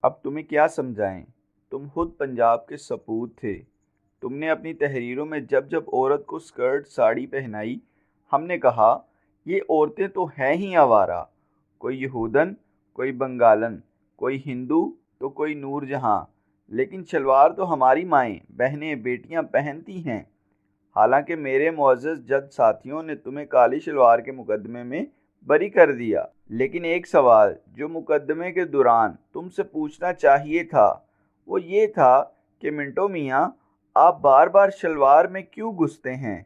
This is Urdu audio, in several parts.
اب تمہیں کیا سمجھائیں؟ تم خود پنجاب کے سپوت تھے۔ تم نے اپنی تحریروں میں جب جب عورت کو سکرٹ ساڑی پہنائی، ہم نے کہا یہ عورتیں تو ہیں ہی آوارہ، کوئی یہودن، کوئی بنگالن، کوئی ہندو تو کوئی نور جہاں، لیکن شلوار تو ہماری مائیں بہنیں بیٹیاں پہنتی ہیں۔ حالانکہ میرے معزز جج ساتھیوں نے تمہیں کالی شلوار کے مقدمے میں بری کر دیا، لیکن ایک سوال جو مقدمے کے دوران تم سے پوچھنا چاہیے تھا وہ یہ تھا کہ منٹو میاں، آپ بار بار شلوار میں کیوں گھستے ہیں؟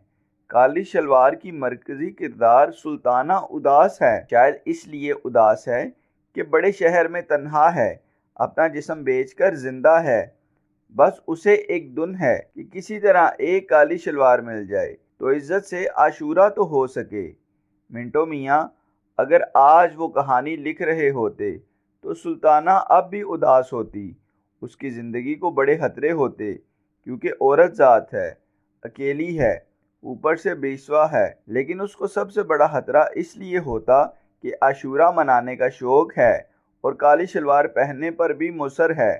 کالی شلوار کی مرکزی کردار سلطانہ اداس ہے، شاید اس لیے اداس ہے کہ بڑے شہر میں تنہا ہے، اپنا جسم بیچ کر زندہ ہے۔ بس اسے ایک دن ہے کہ کسی طرح ایک کالی شلوار مل جائے تو عزت سے عاشورہ تو ہو سکے۔ منٹو میاں، اگر آج وہ کہانی لکھ رہے ہوتے تو سلطانہ اب بھی اداس ہوتی، اس کی زندگی کو بڑے خطرے ہوتے، کیونکہ عورت ذات ہے، اکیلی ہے، اوپر سے بیسوا ہے، لیکن اس کو سب سے بڑا خطرہ اس لیے ہوتا کہ عاشورہ منانے کا شوق ہے اور کالی شلوار پہننے پر بھی مصر ہے۔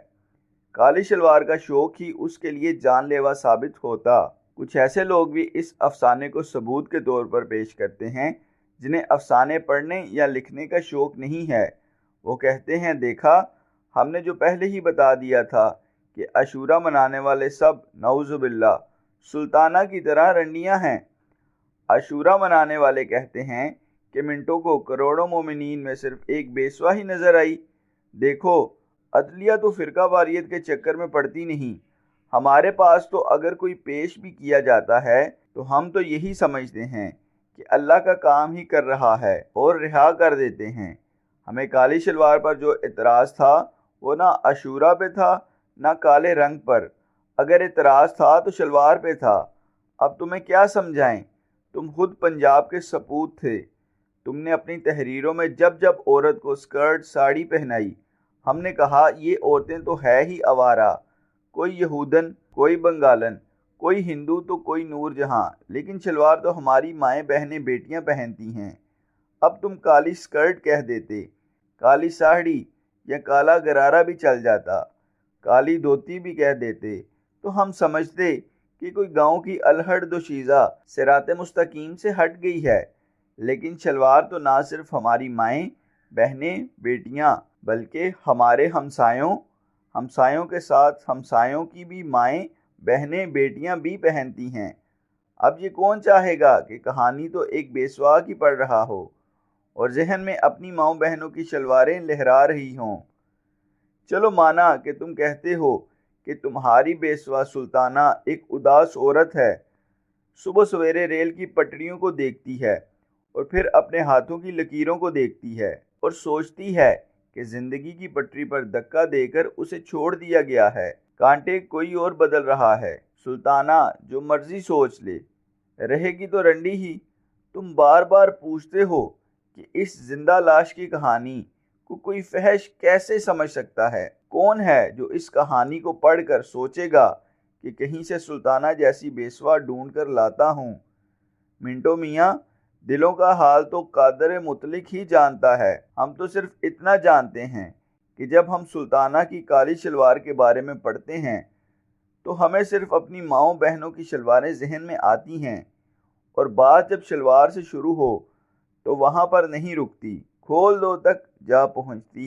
کالی شلوار کا شوق ہی اس کے لیے جان لیوا ثابت ہوتا۔ کچھ ایسے لوگ بھی اس افسانے کو ثبوت کے طور پر پیش کرتے ہیں جنہیں افسانے پڑھنے یا لکھنے کا شوق نہیں ہے۔ وہ کہتے ہیں دیکھا، ہم نے جو پہلے ہی بتا دیا تھا کہ عاشورہ منانے والے سب نعوذ باللہ سلطانہ کی طرح رنڈیاں ہیں۔ عاشورہ منانے والے کہتے ہیں کہ منٹو کو کروڑوں مومنین میں صرف ایک بیسوا ہی نظر آئی۔ دیکھو، عدلیہ تو فرقہ واریت کے چکر میں پڑتی نہیں۔ ہمارے پاس تو اگر کوئی پیش بھی کیا جاتا ہے تو ہم تو یہی سمجھتے ہیں کہ اللہ کا کام ہی کر رہا ہے اور رہا کر دیتے ہیں۔ ہمیں کالی شلوار پر جو اعتراض تھا وہ نہ عاشورہ پہ تھا نہ کالے رنگ پر۔ اگر اعتراض تھا تو شلوار پہ تھا۔ اب تمہیں کیا سمجھائیں؟ تم خود پنجاب کے سپوت تھے۔ تم نے اپنی تحریروں میں جب جب عورت کو سکرٹ ساڑی پہنائی، ہم نے کہا یہ عورتیں تو ہے ہی آوارہ، کوئی یہودن، کوئی بنگالن، کوئی ہندو تو کوئی نور جہاں، لیکن شلوار تو ہماری مائیں بہنیں بیٹیاں پہنتی ہیں۔ اب تم کالی سکرٹ کہہ دیتے، کالی ساڑی یا کالا غرارہ بھی چل جاتا، کالی دھوتی بھی کہہ دیتے تو ہم سمجھتے کہ کوئی گاؤں کی الہڑ دوشیزہ صراط مستقیم سے ہٹ گئی ہے۔ لیکن شلوار تو نہ صرف ہماری مائیں بہنیں بیٹیاں بلکہ ہمارے ہمسایوں کے ساتھ ہمسایوں کی بھی مائیں بہنیں بیٹیاں بھی پہنتی ہیں۔ اب یہ کون چاہے گا کہ کہانی تو ایک بیسوا کی پڑھ رہا ہو اور ذہن میں اپنی ماؤں بہنوں کی شلواریں لہرا رہی ہوں۔ چلو مانا کہ تم کہتے ہو کہ تمہاری بیسوا سلطانہ ایک اداس عورت ہے، صبح سویرے ریل کی پٹریوں کو دیکھتی ہے اور پھر اپنے ہاتھوں کی لکیروں کو دیکھتی ہے اور سوچتی ہے کہ زندگی کی پٹری پر دھکا دے کر اسے چھوڑ دیا گیا ہے، کانٹے کوئی اور بدل رہا ہے۔ سلطانہ جو مرضی سوچ لے، رہے گی تو رنڈی ہی۔ تم بار بار پوچھتے ہو کہ اس زندہ لاش کی کہانی کو کوئی فحش کیسے سمجھ سکتا ہے؟ کون ہے جو اس کہانی کو پڑھ کر سوچے گا کہ کہیں سے سلطانہ جیسی بیسوا ڈھونڈ کر لاتا ہوں؟ منٹو میاں، دلوں کا حال تو قادر مطلق ہی جانتا ہے۔ ہم تو صرف اتنا جانتے ہیں کہ جب ہم سلطانہ کی کالی شلوار کے بارے میں پڑھتے ہیں تو ہمیں صرف اپنی ماؤں بہنوں کی شلواریں ذہن میں آتی ہیں، اور بات جب شلوار سے شروع ہو تو وہاں پر نہیں رکتی، کھول دو تک جا پہنچتی ہے۔